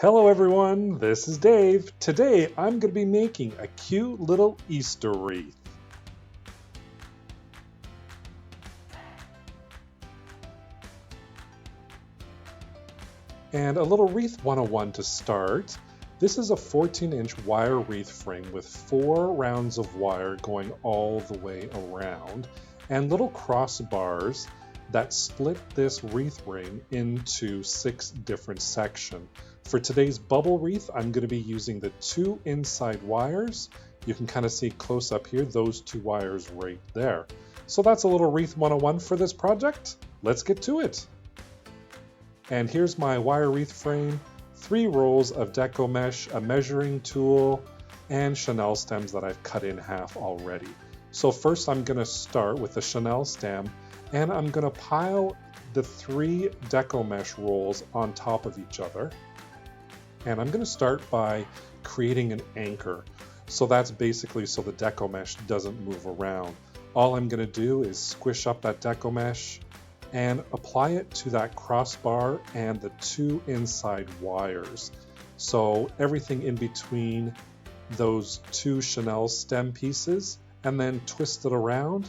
Hello everyone, this is Dave. Today I'm going to be making a cute little Easter wreath. And a little wreath 101 to start. This is a 14-inch wire wreath frame with 4 rounds of wire going all the way around and little crossbars that split this wreath ring into 6 different sections. For today's bubble wreath, I'm going to be using the 2 inside wires. You can kind of see close up here, those 2 wires right there. So that's a little wreath 101 for this project. Let's get to it. And here's my wire wreath frame, 3 rolls of Deco mesh, a measuring tool, and Chenille stems that I've cut in half already. So first I'm going to start with the Chenille stem, and I'm going to pile the 3 Deco mesh rolls on top of each other. And I'm going to start by creating an anchor. So that's basically so the Deco mesh doesn't move around. All I'm going to do is squish up that Deco mesh and apply it to that crossbar and the 2 inside wires. So everything in between those 2 Chenille stem pieces, and then twist it around.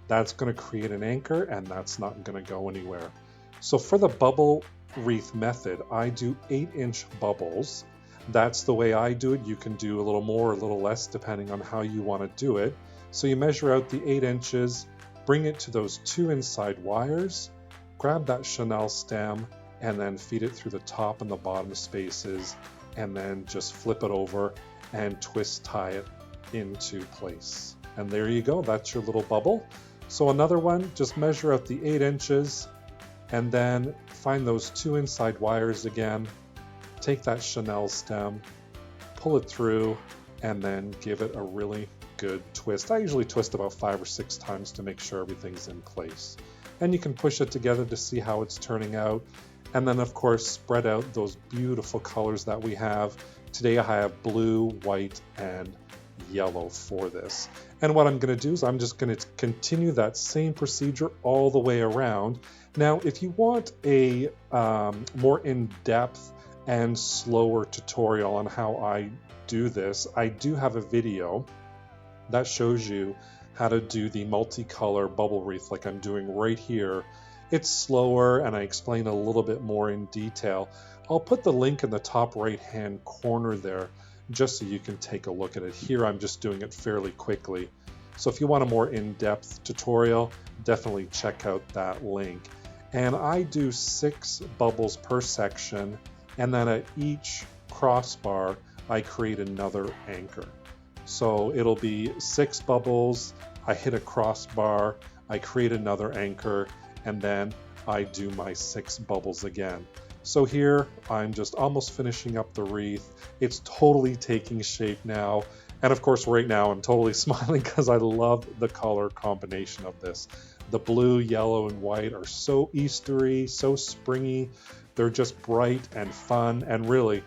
That's going to create an anchor, and that's not going to go anywhere. So for the bubble wreath method, I do 8-inch bubbles. That's the way I do it. You can do a little more or a little less depending on how you want to do it. So you measure out the 8 inches, bring it to those 2 inside wires, grab that Chenille stem, and then feed it through the top and the bottom spaces, and then just flip it over and twist tie it into place. And there you go, that's your little bubble. So another one, just measure out the 8 inches, and then find those 2 inside wires again, take that Chenille stem, pull it through, and then give it a really good twist. I usually twist about 5 or 6 times to make sure everything's in place. And you can push it together to see how it's turning out. And then of course spread out those beautiful colors that we have. Today I have blue, white, and yellow for this. And what I'm going to do is I'm just going to continue that same procedure all the way around. Now if you want a more in-depth and slower tutorial on how I do this, I do have a video that shows you how to do the multicolor bubble wreath like I'm doing right here. It's slower and I explain a little bit more in detail. I'll put the link in the top right hand corner there just so you can take a look at it. Here I'm just doing it fairly quickly. So if you want a more in-depth tutorial, definitely check out that link. And I do 6 bubbles per section, and then at each crossbar I create another anchor. So it'll be 6 bubbles, I hit a crossbar, I create another anchor, and then I do my 6 bubbles again. So here I'm just almost finishing up the wreath. It's totally taking shape now. And of course right now I'm totally smiling because I love the color combination of this. The blue, yellow, and white are so Eastery, so springy. They're just bright and fun, and really,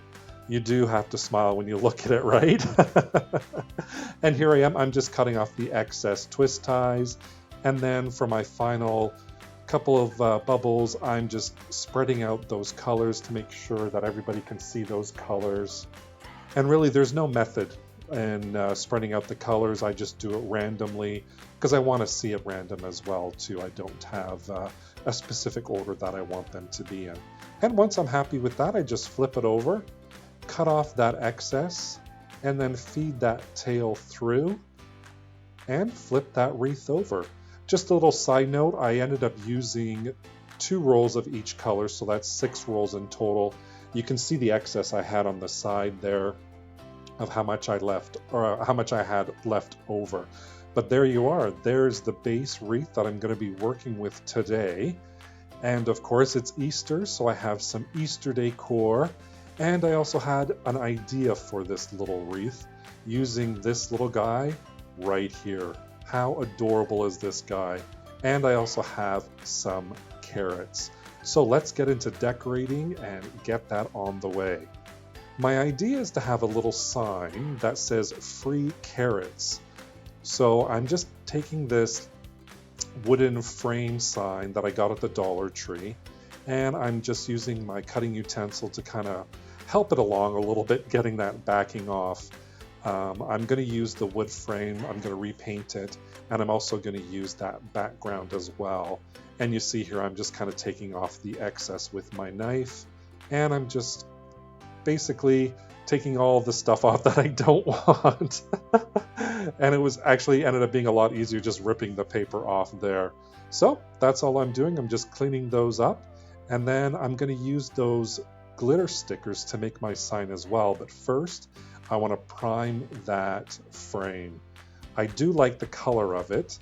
you do have to smile when you look at it, right? And here I am, I'm just cutting off the excess twist ties. And then for my final couple of bubbles, I'm just spreading out those colors to make sure that everybody can see those colors. And really, there's no method in spreading out the colors. I just do it randomly because I want to see it random as well too. I don't have a specific order that I want them to be in. And once I'm happy with that, I just flip it over, cut off that excess, and then feed that tail through and flip that wreath over. Just a little side note, I ended up using 2 rolls of each color, so that's 6 rolls in total. You can see the excess I had on the side there of how much I left, or how much I had left over. But there you are, there's the base wreath that I'm going to be working with today. And of course it's Easter, so I have some Easter decor. And I also had an idea for this little wreath using this little guy right here. How adorable is this guy? And I also have some carrots. So let's get into decorating and get that on the way. My idea is to have a little sign that says free carrots. So I'm just taking this wooden frame sign that I got at the Dollar Tree, and I'm just using my cutting utensil to kind of help it along a little bit, getting that backing off. I'm going to use the wood frame, I'm going to repaint it, and I'm also going to use that background as well. And you see here I'm just kind of taking off the excess with my knife, and I'm just basically taking all the stuff off that I don't want. And it was actually ended up being a lot easier just ripping the paper off there. So that's all I'm doing. I'm just cleaning those up, and then I'm going to use those glitter stickers to make my sign as well. But first I want to prime that frame. I do like the color of it,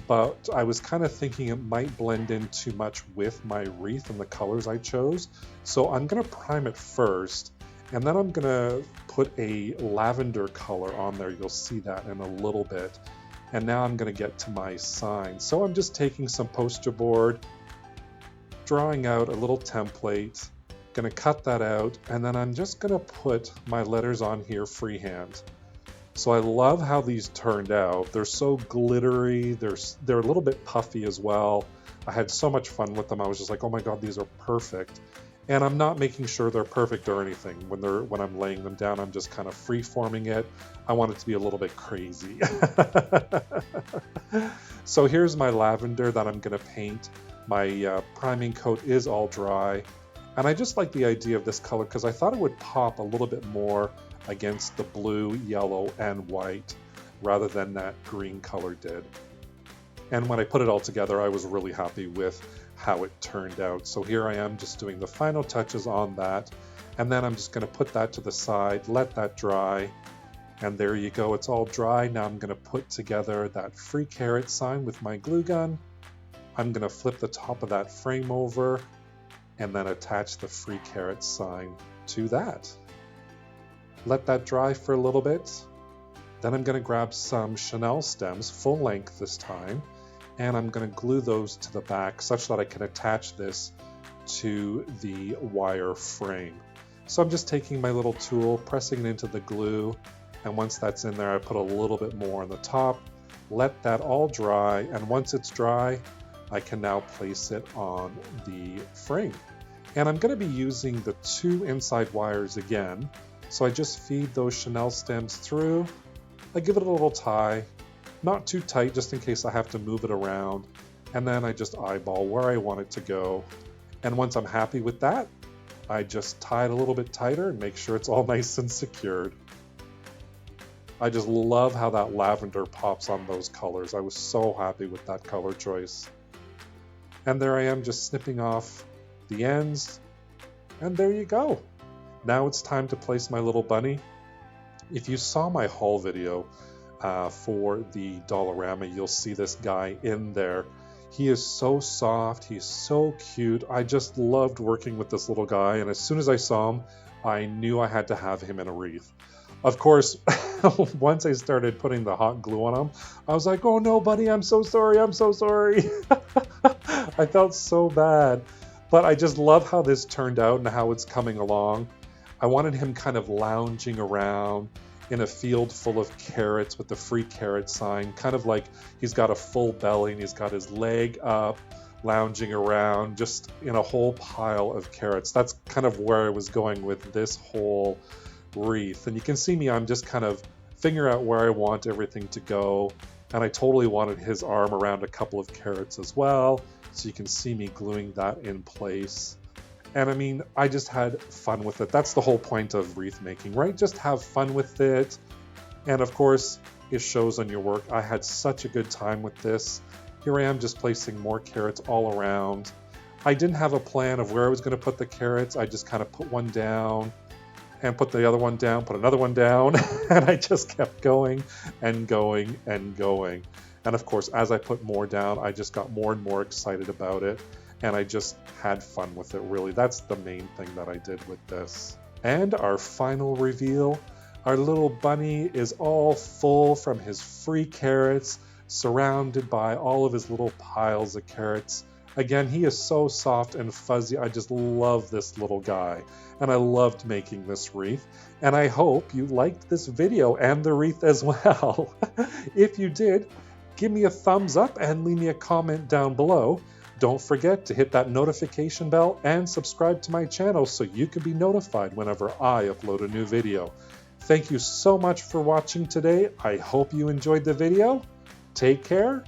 but I was kind of thinking it might blend in too much with my wreath and the colors I chose. So I'm going to prime it first, and then I'm going to put a lavender color on there. You'll see that in a little bit. And now I'm going to get to my sign. So I'm just taking some poster board, drawing out a little template, going to cut that out, and then I'm just going to put my letters on here freehand. So I love how these turned out. They're so glittery, they're a little bit puffy as well. I had so much fun with them. I was just like, oh my god, these are perfect. And I'm not making sure they're perfect or anything. When I'm laying them down, I'm just kind of free-forming it. I want it to be a little bit crazy. So here's my lavender that I'm going to paint. My priming coat is all dry. And I just like the idea of this color because I thought it would pop a little bit more against the blue, yellow, and white rather than that green color did. And when I put it all together, I was really happy with how it turned out. So here I am just doing the final touches on that. And then I'm just going to put that to the side, let that dry. And there you go, it's all dry. Now I'm going to put together that free carrot sign with my glue gun. I'm going to flip the top of that frame over and then attach the free carrot sign to that. Let that dry for a little bit. Then I'm going to grab some Chenille stems, full length this time, and I'm going to glue those to the back such that I can attach this to the wire frame. So I'm just taking my little tool, pressing it into the glue, and once that's in there, I put a little bit more on the top, let that all dry, and once it's dry, I can now place it on the frame. And I'm going to be using the 2 inside wires again. So I just feed those Chenille stems through. I give it a little tie, not too tight just in case I have to move it around. And then I just eyeball where I want it to go. And once I'm happy with that, I just tie it a little bit tighter and make sure it's all nice and secured. I just love how that lavender pops on those colors. I was so happy with that color choice. And there I am just snipping off the ends, and there you go. Now it's time to place my little bunny. If you saw my haul video for the Dollarama, you'll see this guy in there. He is so soft, he's so cute. I just loved working with this little guy, and as soon as I saw him, I knew I had to have him in a wreath. Of course, once I started putting the hot glue on him, I was like, oh no, buddy, I'm so sorry, I'm so sorry. I felt so bad. But I just love how this turned out and how it's coming along. I wanted him kind of lounging around in a field full of carrots with the free carrot sign, kind of like he's got a full belly and he's got his leg up, lounging around just in a whole pile of carrots. That's kind of where I was going with this whole wreath. And you can see me, I'm just kind of figuring out where I want everything to go. And I totally wanted his arm around a couple of carrots as well. So you can see me gluing that in place. And I mean, I just had fun with it. That's the whole point of wreath making, right? Just have fun with it. And of course, it shows on your work. I had such a good time with this. Here I am just placing more carrots all around. I didn't have a plan of where I was going to put the carrots. I just kind of put one down and put the other one down, put another one down. And I just kept going and going and going. And of course, as I put more down, I just got more and more excited about it. And I just had fun with it, really. That's the main thing that I did with this. And our final reveal, our little bunny is all full from his free carrots, surrounded by all of his little piles of carrots. Again, he is so soft and fuzzy. I just love this little guy. And I loved making this wreath. And I hope you liked this video and the wreath as well. If you did, give me a thumbs up and leave me a comment down below. Don't forget to hit that notification bell and subscribe to my channel so you can be notified whenever I upload a new video. Thank you so much for watching today. I hope you enjoyed the video. Take care.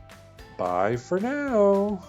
Bye for now.